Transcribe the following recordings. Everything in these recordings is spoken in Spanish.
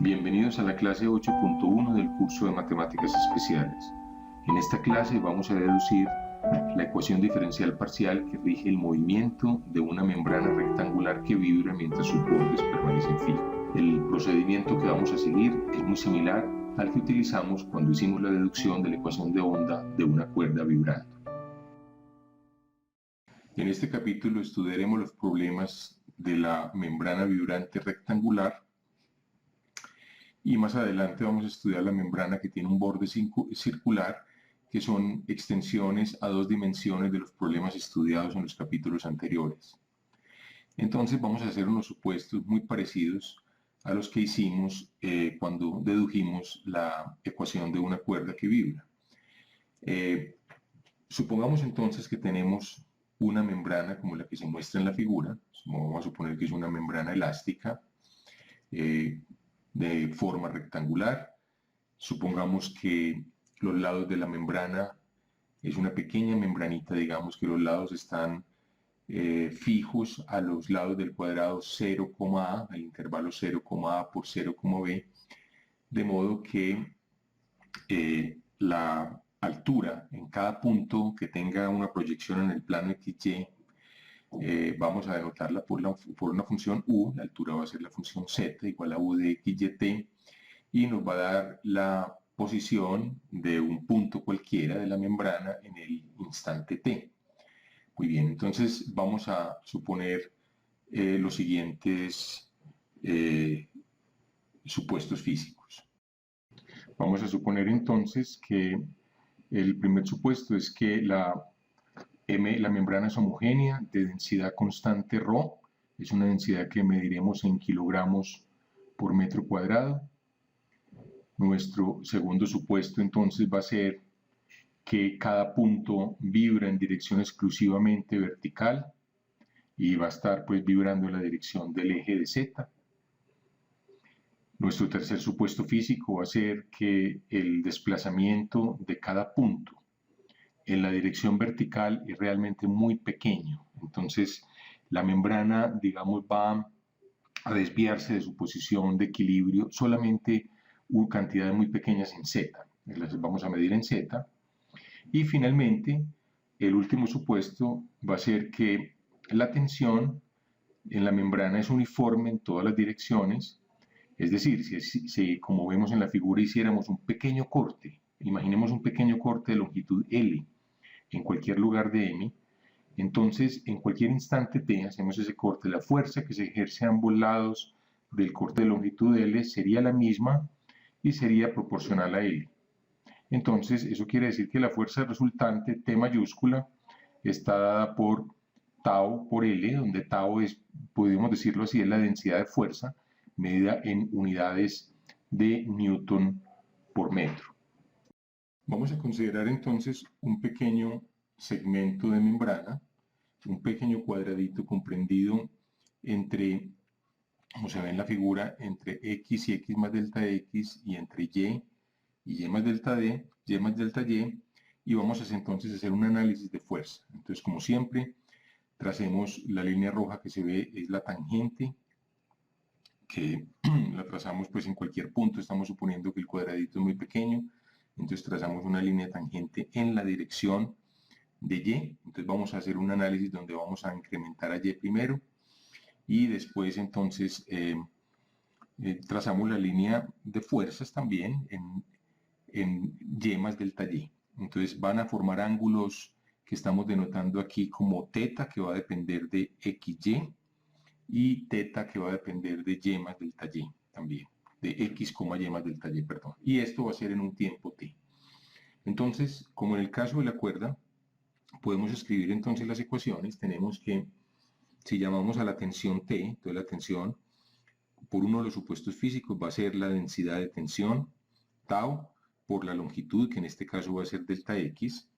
Bienvenidos a la clase 8.1 del curso de Matemáticas Especiales. En esta clase vamos a deducir la ecuación diferencial parcial que rige el movimiento de una membrana rectangular que vibra mientras sus bordes permanecen fijos. El procedimiento que vamos a seguir es muy similar al que utilizamos cuando hicimos la deducción de la ecuación de onda de una cuerda vibrando. En este capítulo estudiaremos los problemas de la membrana vibrante rectangular y más adelante vamos a estudiar la membrana que tiene un borde circular, que son extensiones a dos dimensiones de los problemas estudiados en los capítulos anteriores. Entonces vamos a hacer unos supuestos muy parecidos a los que hicimos cuando dedujimos la ecuación de una cuerda que vibra. Supongamos entonces que tenemos una membrana como la que se muestra en la figura. Vamos a suponer que es una membrana elástica de forma rectangular. Supongamos que los lados de la membrana es una pequeña membranita, digamos que los lados están fijos a los lados del cuadrado 0,a, el intervalo 0,a por 0,b, de modo que la altura en cada punto que tenga una proyección en el plano XY, vamos a denotarla por una función u. La altura va a ser la función z igual a u de XYT, y nos va a dar la posición de un punto cualquiera de la membrana en el instante t. Muy bien, entonces vamos a suponer los siguientes supuestos físicos. Vamos a suponer entonces que el primer supuesto es que la membrana es homogénea de densidad constante ρ, es una densidad que mediremos en kilogramos por metro cuadrado. Nuestro segundo supuesto entonces va a ser que cada punto vibra en dirección exclusivamente vertical y va a estar pues vibrando en la dirección del eje de Z. Nuestro tercer supuesto físico va a ser que el desplazamiento de cada punto en la dirección vertical es realmente muy pequeño. Entonces la membrana, digamos, va a desviarse de su posición de equilibrio solamente cantidades muy pequeñas en Z. Las vamos a medir en Z. Y finalmente, el último supuesto va a ser que la tensión en la membrana es uniforme en todas las direcciones. Es decir, si como vemos en la figura hiciéramos un pequeño corte, imaginemos un pequeño corte de longitud L en cualquier lugar de M, entonces en cualquier instante T hacemos ese corte, la fuerza que se ejerce a ambos lados del corte de longitud L sería la misma y sería proporcional a L. Entonces eso quiere decir que la fuerza resultante, T mayúscula, está dada por tau por L, donde tau es, podemos decirlo así, es la densidad de fuerza medida en unidades de newton por metro. Vamos a considerar entonces un pequeño segmento de membrana, un pequeño cuadradito comprendido entre, como se ve en la figura, entre x y x más delta x y entre y más delta d, y más delta y, y vamos a entonces hacer un análisis de fuerza. Entonces, como siempre, tracemos la línea roja que se ve, es la tangente, que la trazamos pues en cualquier punto. Estamos suponiendo que el cuadradito es muy pequeño, entonces trazamos una línea tangente en la dirección de y. Entonces vamos a hacer un análisis donde vamos a incrementar a y primero, y después entonces trazamos la línea de fuerzas también en y más delta y. Entonces van a formar ángulos que estamos denotando aquí como teta, que va a depender de xy, y teta, que va a depender de y más delta y también, de x, y más delta y, perdón. Y esto va a ser en un tiempo t. Entonces, como en el caso de la cuerda, podemos escribir entonces las ecuaciones. Tenemos que, si llamamos a la tensión T, entonces la tensión, por uno de los supuestos físicos, va a ser la densidad de tensión, tau, por la longitud, que en este caso va a ser delta x.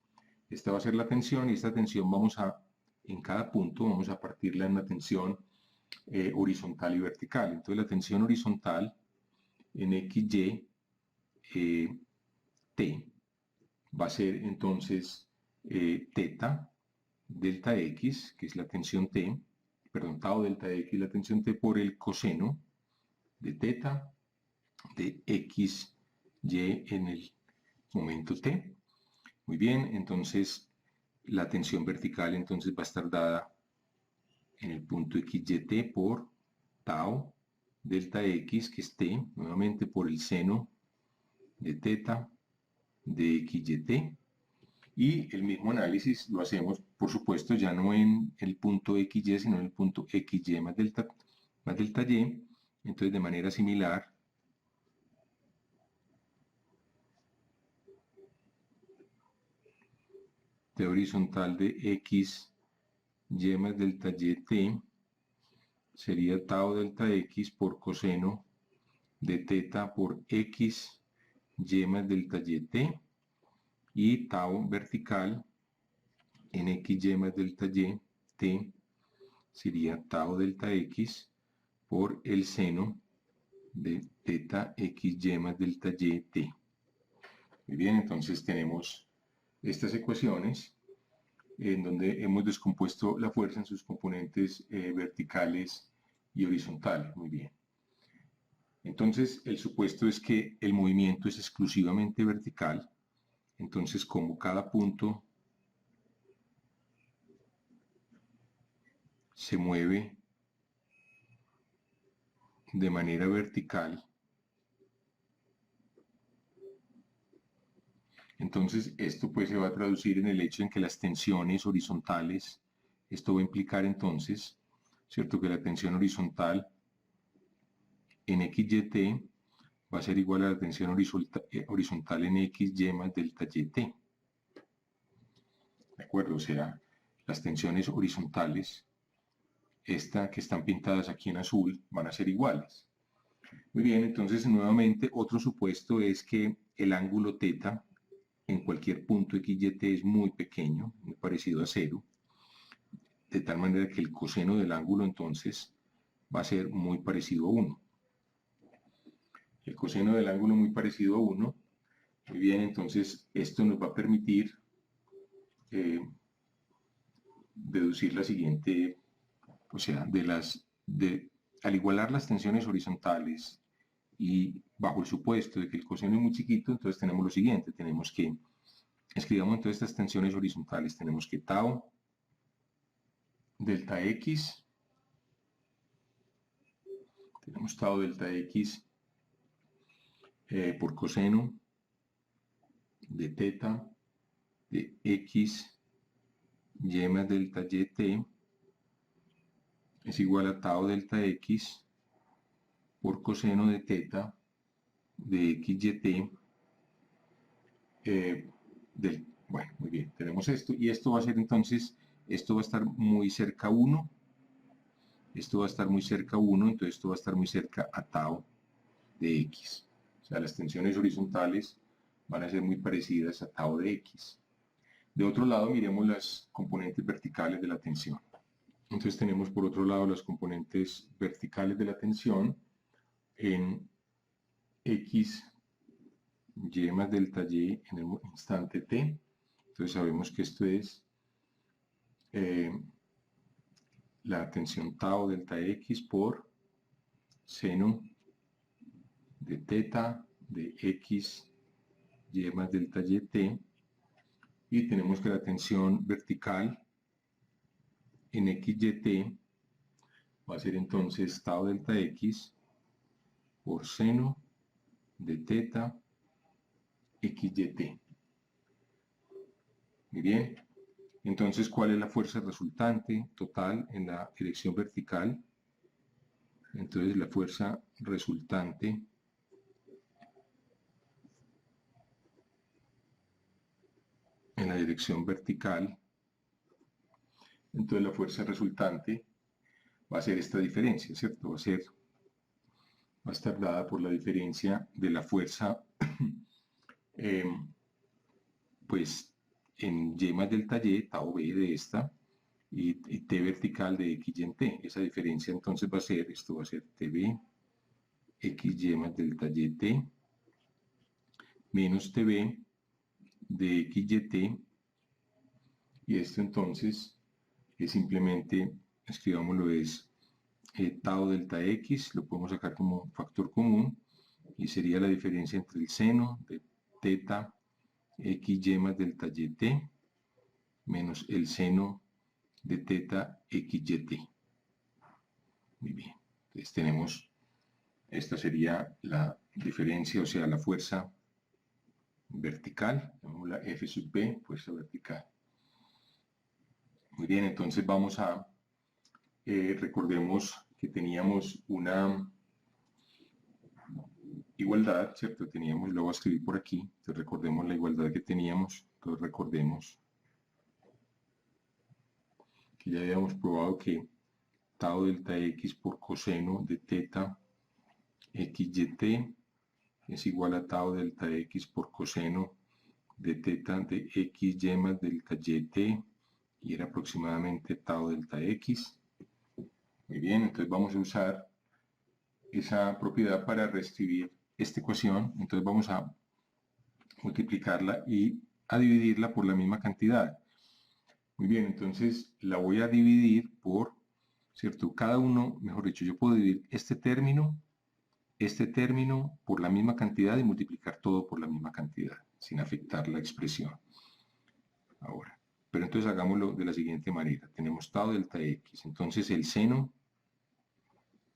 Esta va a ser la tensión, y esta tensión vamos a, en cada punto, vamos a partirla en una tensión horizontal y vertical. Entonces la tensión horizontal en XY T va a ser entonces teta delta x, que es la tensión T, perdón, tau delta x, la tensión T por el coseno de teta de x, y en el momento t. Muy bien, entonces la tensión vertical entonces va a estar dada en el punto xyt por tau delta x, que es t, nuevamente por el seno de teta de xyt. Y el mismo análisis lo hacemos, por supuesto, ya no en el punto xy, sino en el punto xy más delta y. Entonces, de manera similar, T horizontal de x, y más delta y sería tau delta x por coseno de teta por x, y más delta y tau vertical en x, y más delta t sería tau delta x por el seno de teta x, y más delta t. Muy bien, entonces tenemos estas ecuaciones en donde hemos descompuesto la fuerza en sus componentes verticales y horizontales. Muy bien. Entonces, el supuesto es que el movimiento es exclusivamente vertical. Entonces, como cada punto se mueve de manera vertical, entonces esto pues se va a traducir en el hecho en que las tensiones horizontales, esto va a implicar entonces, ¿cierto?, que la tensión horizontal en XYT va a ser igual a la tensión horizontal en XY más delta YT. ¿De acuerdo? O sea, las tensiones horizontales, esta que están pintadas aquí en azul, van a ser iguales. Muy bien, entonces nuevamente otro supuesto es que el ángulo θ en cualquier punto XYT es muy pequeño, muy parecido a cero, de tal manera que el coseno del ángulo entonces va a ser muy parecido a 1. El coseno del ángulo muy parecido a 1. Muy bien, entonces esto nos va a permitir deducir la siguiente, o sea, al igualar las tensiones horizontales y bajo el supuesto de que el coseno es muy chiquito, entonces tenemos lo siguiente, tenemos que, escribamos entonces estas tensiones horizontales, tenemos que tau delta x, tenemos tau delta x por coseno de teta de x, y más delta yt es igual a tau delta x por coseno de teta de xyt bueno, muy bien, tenemos esto, y esto va a ser entonces, esto va a estar muy cerca a 1, esto va a estar muy cerca a 1, entonces esto va a estar muy cerca a tau de x. O sea, las tensiones horizontales van a ser muy parecidas a tau de x. De otro lado, miremos las componentes verticales de la tensión. Entonces tenemos por otro lado las componentes verticales de la tensión en x, y más delta y en el instante t. Entonces sabemos que esto es la tensión tau delta x por seno de teta de x, y más delta yt, y tenemos que la tensión vertical en xyt va a ser entonces tau delta x por seno de teta xyt. Muy bien, entonces ¿cuál es la fuerza resultante total en la dirección vertical? Entonces la fuerza resultante en la dirección vertical, entonces la fuerza resultante va a ser esta diferencia, ¿cierto? Va a estar dada por la diferencia de la fuerza pues en y más delta y, tau b de esta, y t vertical de x y en t. Esa diferencia entonces va a ser, esto va a ser tb, xy más delta yt, menos tb de xyt, y esto entonces es simplemente, escribámoslo, es tau delta x, lo podemos sacar como factor común, y sería la diferencia entre el seno de teta XY más delta YT menos el seno de teta XYT. Muy bien, entonces tenemos, esta sería la diferencia, o sea, la fuerza vertical, la F sub B, fuerza vertical. Muy bien, entonces vamos a, recordemos que teníamos una igualdad, ¿cierto? Teníamos, lo voy a escribir por aquí, entonces recordemos la igualdad que teníamos, entonces recordemos que ya habíamos probado que tau delta X por coseno de teta XYT es igual a tau delta X por coseno de teta de XY más delta YT y era aproximadamente tau delta X. Muy bien, entonces vamos a usar esa propiedad para reescribir esta ecuación. Entonces vamos a multiplicarla y a dividirla por la misma cantidad. Muy bien, entonces la voy a dividir por, ¿cierto? Cada uno, mejor dicho, yo puedo dividir este término por la misma cantidad y multiplicar todo por la misma cantidad, sin afectar la expresión. Ahora, pero entonces hagámoslo de la siguiente manera. Tenemos tau delta X, entonces el seno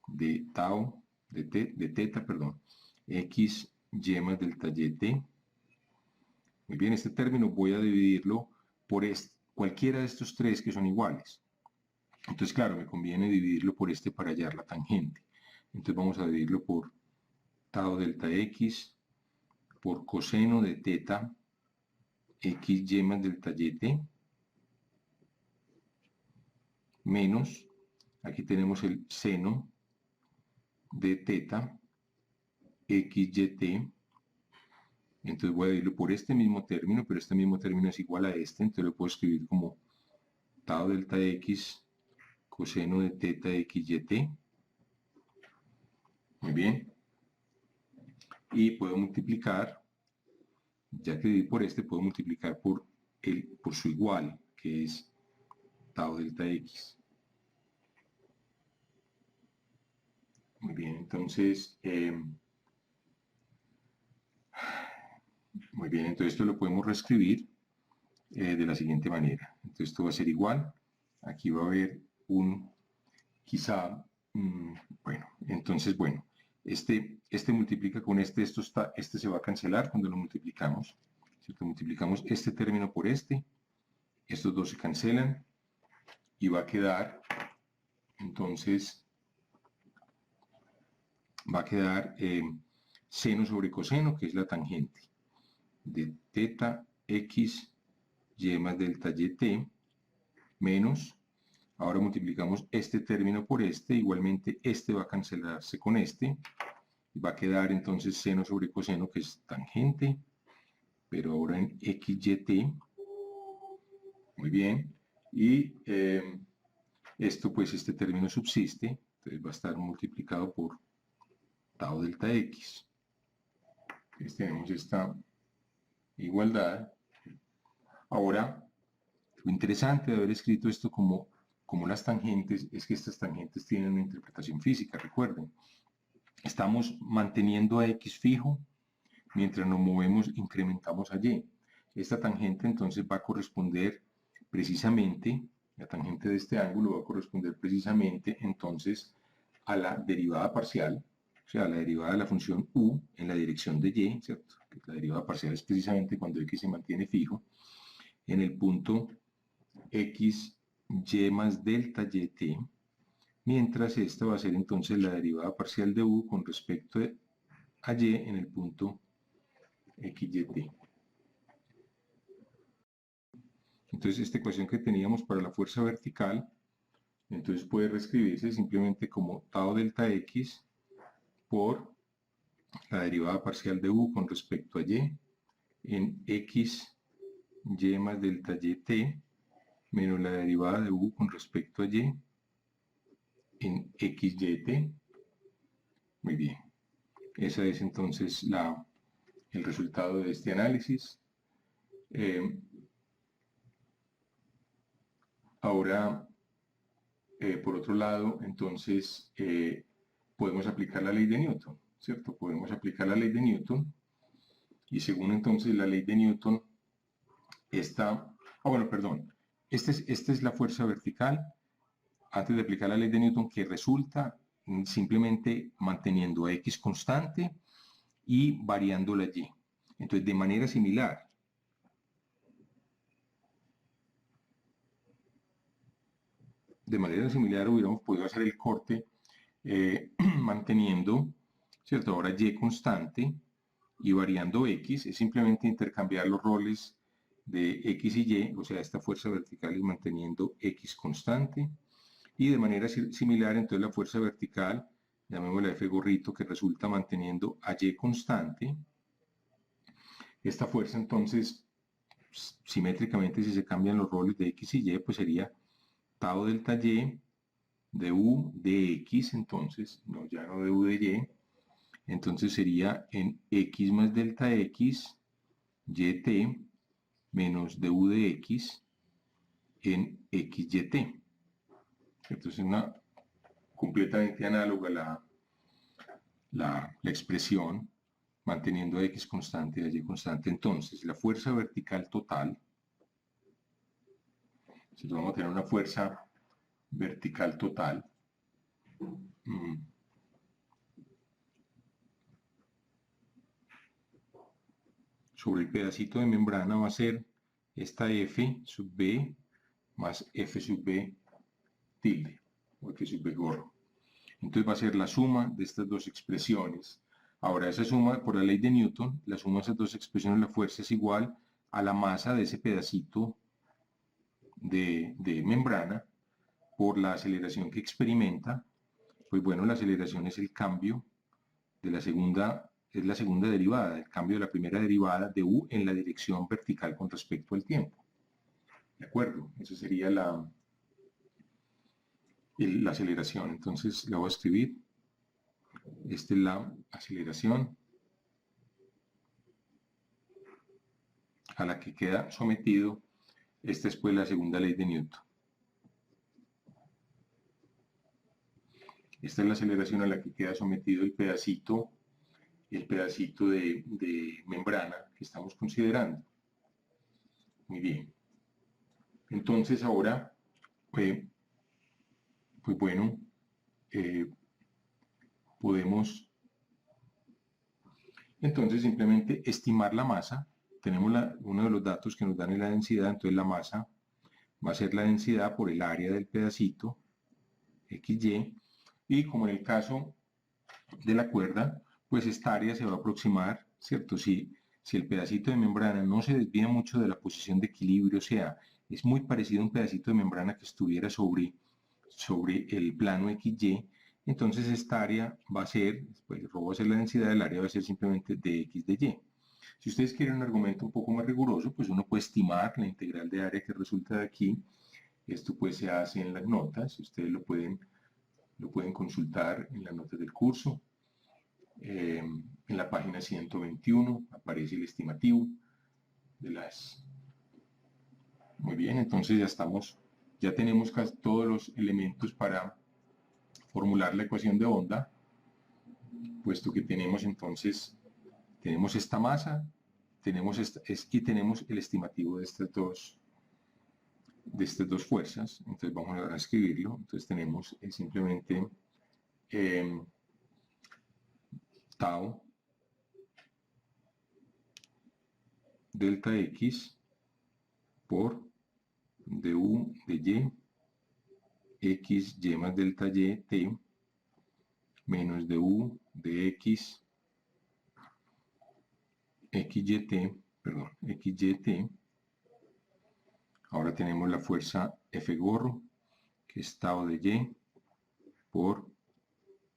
de tau, de teta, perdón, X y más delta YT. Muy bien, este término voy a dividirlo por cualquiera de estos tres que son iguales. Entonces, claro, me conviene dividirlo por este para hallar la tangente. Entonces vamos a dividirlo por tau delta X por coseno de teta XY más delta YT menos, aquí tenemos el seno de teta XYT, entonces voy a dividirlo por este mismo término, pero este mismo término es igual a este, entonces lo puedo escribir como tau delta X coseno de teta XYT. Muy bien. Y puedo multiplicar, ya que dividí por este, puedo multiplicar por su igual, que es tau delta X. Muy bien, entonces, muy bien, entonces esto lo podemos reescribir de la siguiente manera. Entonces esto va a ser igual, aquí va a haber un, quizá, bueno, entonces, bueno, este multiplica con este se va a cancelar cuando lo multiplicamos, ¿cierto? Multiplicamos este término por este, estos dos se cancelan, y va a quedar, entonces, va a quedar seno sobre coseno, que es la tangente, de teta X y más delta YT, menos, ahora multiplicamos este término por este, igualmente este va a cancelarse con este, y va a quedar entonces seno sobre coseno, que es tangente, pero ahora en XYT, muy bien, y esto pues este término subsiste, entonces va a estar multiplicado por tau delta X. Entonces tenemos esta igualdad. Ahora, lo interesante de haber escrito esto como las tangentes es que estas tangentes tienen una interpretación física, recuerden. Estamos manteniendo a X fijo, mientras nos movemos incrementamos a Y. Esta tangente entonces va a corresponder precisamente, la tangente de este ángulo va a corresponder precisamente entonces a la derivada parcial, o sea, a la derivada de la función u en la dirección de Y, ¿cierto? La derivada parcial es precisamente cuando X se mantiene fijo, en el punto X y más delta YT, mientras esta va a ser entonces la derivada parcial de u con respecto a Y en el punto XYT. Entonces esta ecuación que teníamos para la fuerza vertical, entonces puede reescribirse simplemente como tau delta X por la derivada parcial de u con respecto a Y en X y más delta YT menos la derivada de u con respecto a Y en XYT. Muy bien. Ese es entonces el resultado de este análisis. Ahora, por otro lado, entonces, podemos aplicar la ley de Newton. ¿cierto? Podemos aplicar la ley de Newton, y según entonces la ley de Newton, esta es la fuerza vertical, antes de aplicar la ley de Newton, que resulta simplemente manteniendo a X constante y variando la Y. Entonces, de manera similar, hubiéramos podido hacer el corte manteniendo, ¿cierto? Ahora Y constante y variando X, es simplemente intercambiar los roles de X y Y, o sea, esta fuerza vertical y manteniendo X constante. Y de manera similar, entonces la fuerza vertical, llamémosla F gorrito, que resulta manteniendo a Y constante. Esta fuerza entonces, simétricamente, si se cambian los roles de X y Y, pues sería tau delta Y de U de X, entonces, no, ya no de U de Y, entonces sería en X más delta X, YT, menos de U de X, en XYT. Entonces, una completamente análoga la expresión, manteniendo a X constante y a Y constante. Entonces, la fuerza vertical total, si vamos a tener una fuerza vertical total, sobre el pedacito de membrana va a ser esta F sub B más F sub B tilde, o F sub B gorro. Entonces va a ser la suma de estas dos expresiones. Ahora, esa suma, por la ley de Newton, la suma de esas dos expresiones, la fuerza es igual a la masa de ese pedacito de membrana por la aceleración que experimenta. Pues bueno, la aceleración es el cambio de la segunda, es la segunda derivada, el cambio de la primera derivada de U en la dirección vertical con respecto al tiempo. ¿De acuerdo? Eso sería la aceleración. Entonces la voy a escribir. Esta es la aceleración a la que queda sometido. Esta es pues la segunda ley de Newton. Esta es la aceleración a la que queda sometido el pedacito de membrana que estamos considerando. Muy bien. Entonces ahora, pues bueno, podemos entonces simplemente estimar la masa. Tenemos uno de los datos que nos dan es la densidad, entonces la masa va a ser la densidad por el área del pedacito, XY, y como en el caso de la cuerda, pues esta área se va a aproximar, ¿cierto? Si el pedacito de membrana no se desvía mucho de la posición de equilibrio, o sea, es muy parecido a un pedacito de membrana que estuviera sobre el plano XY, entonces esta área va a ser, pues va a ser la densidad del área, va a ser simplemente dx de Y. Si ustedes quieren un argumento un poco más riguroso, pues uno puede estimar la integral de área que resulta de aquí. Esto pues se hace en las notas, ustedes lo pueden consultar en las notas del curso. En la página 121 aparece el estimativo de las... Muy bien, entonces ya tenemos casi todos los elementos para formular la ecuación de onda, puesto que tenemos entonces, tenemos esta masa, y tenemos el estimativo de estas dos fuerzas. Entonces vamos a escribirlo. Entonces tenemos simplemente tau delta x por du de y, x y más delta y t, menos du de x, xyt. Ahora tenemos la fuerza F gorro, que es tau de y, por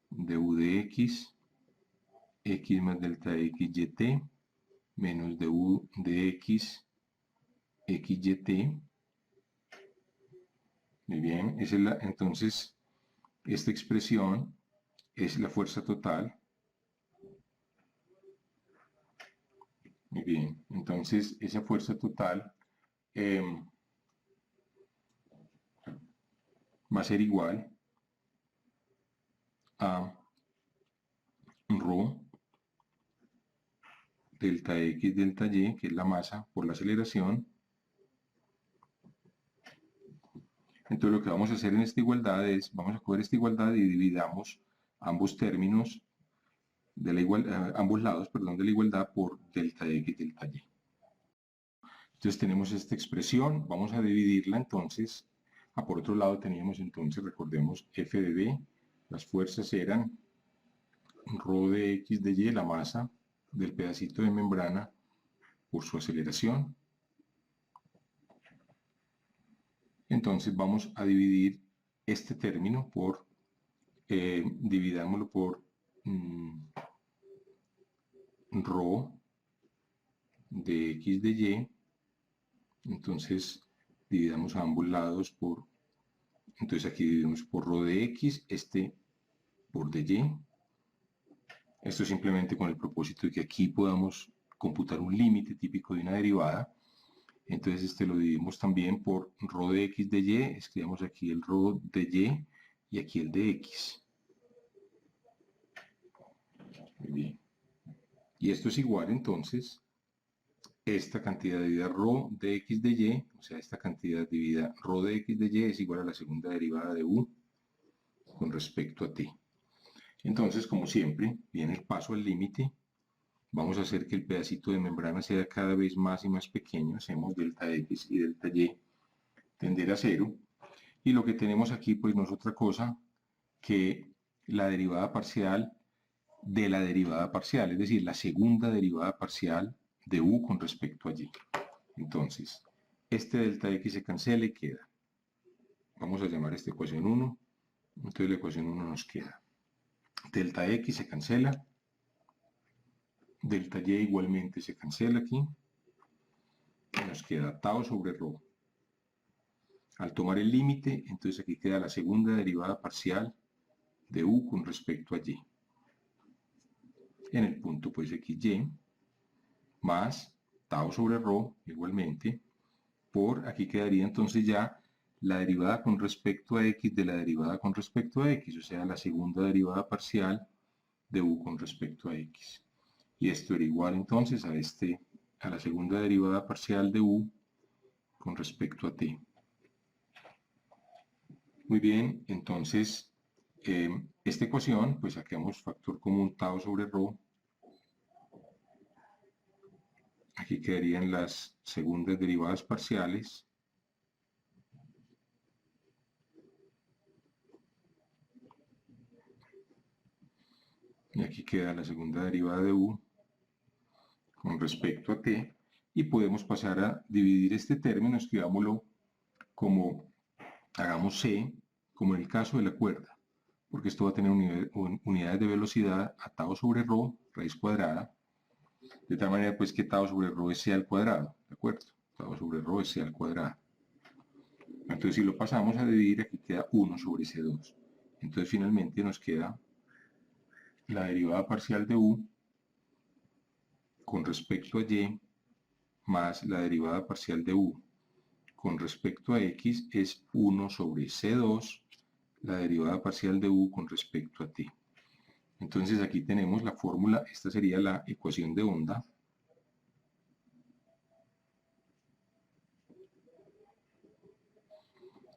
du de x más delta xyt, menos du de x, xyt. Muy bien, entonces esta expresión es la fuerza total. Muy bien, entonces esa fuerza total va a ser igual a Rho delta X delta Y, que es la masa por la aceleración. Entonces lo que vamos a hacer en esta igualdad es, vamos a coger esta igualdad y dividamos ambos términos de la ambos lados, perdón, de la igualdad por delta X delta Y. Entonces tenemos esta expresión, vamos a dividirla entonces. Por otro lado teníamos entonces, recordemos, F de B, las fuerzas eran rho de X de Y, la masa del pedacito de membrana por su aceleración. Entonces vamos a dividir este término por, dividámoslo por rho de X de Y. Entonces dividamos a ambos lados por, entonces aquí dividimos por rho de X, este por de Y. Esto simplemente con el propósito de que aquí podamos computar un límite típico de una derivada. Entonces este lo dividimos también por rho de X de Y, escribamos aquí el rho de Y y aquí el de X. Muy bien. Y esto es igual entonces, esta cantidad dividida rho de X de Y, o sea, esta cantidad dividida rho de X de Y es igual a la segunda derivada de U con respecto a T. Entonces, como siempre, viene el paso al límite. Vamos a hacer que el pedacito de membrana sea cada vez más y más pequeño. Hacemos delta X y delta Y tender a 0. Y lo que tenemos aquí, pues no es otra cosa que la derivada parcial de la derivada parcial, es decir, la segunda derivada parcial de U con respecto a Y. Entonces, este delta X se cancela y queda. Vamos a llamar esta ecuación 1. Entonces la ecuación 1 nos queda. Delta X se cancela. Delta Y igualmente se cancela aquí. Y nos queda tau sobre rho. Al tomar el límite, entonces aquí queda la segunda derivada parcial de U con respecto a Y. En el punto pues XY más tau sobre rho igualmente por, aquí quedaría entonces ya la derivada con respecto a X de la derivada con respecto a X, o sea, la segunda derivada parcial de U con respecto a X. Y esto era igual entonces a la segunda derivada parcial de U con respecto a T. Muy bien, entonces esta ecuación, pues sacamos factor común tau sobre rho. Aquí quedarían las segundas derivadas parciales. Y aquí queda la segunda derivada de U con respecto a T. Y podemos pasar a dividir este término, escribámoslo como, hagamos C, como en el caso de la cuerda, porque esto va a tener unidades de velocidad a tau sobre rho, raíz cuadrada, de tal manera pues que tau sobre rho es C al cuadrado, ¿de acuerdo? Tau sobre rho es C al cuadrado. Entonces si lo pasamos a dividir, aquí queda 1 sobre C2. Entonces finalmente nos queda la derivada parcial de U con respecto a Y más la derivada parcial de U con respecto a X es 1 sobre C2, la derivada parcial de U con respecto a T. Entonces aquí tenemos la fórmula, esta sería la ecuación de onda.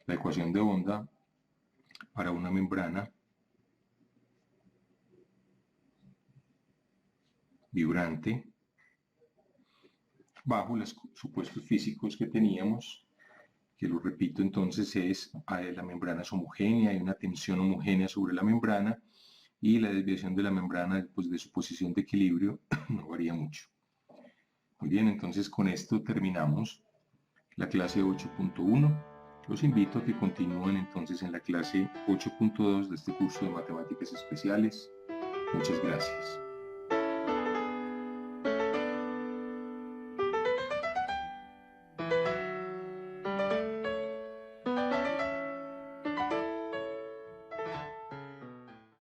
La ecuación de onda para una membrana vibrante bajo los supuestos físicos que teníamos, que lo repito entonces es, la membrana es homogénea, hay una tensión homogénea sobre la membrana y la desviación de la membrana pues, de su posición de equilibrio no varía mucho. Muy bien, entonces con esto terminamos la clase 8.1. Los invito a que continúen entonces en la clase 8.2 de este curso de matemáticas especiales. Muchas gracias.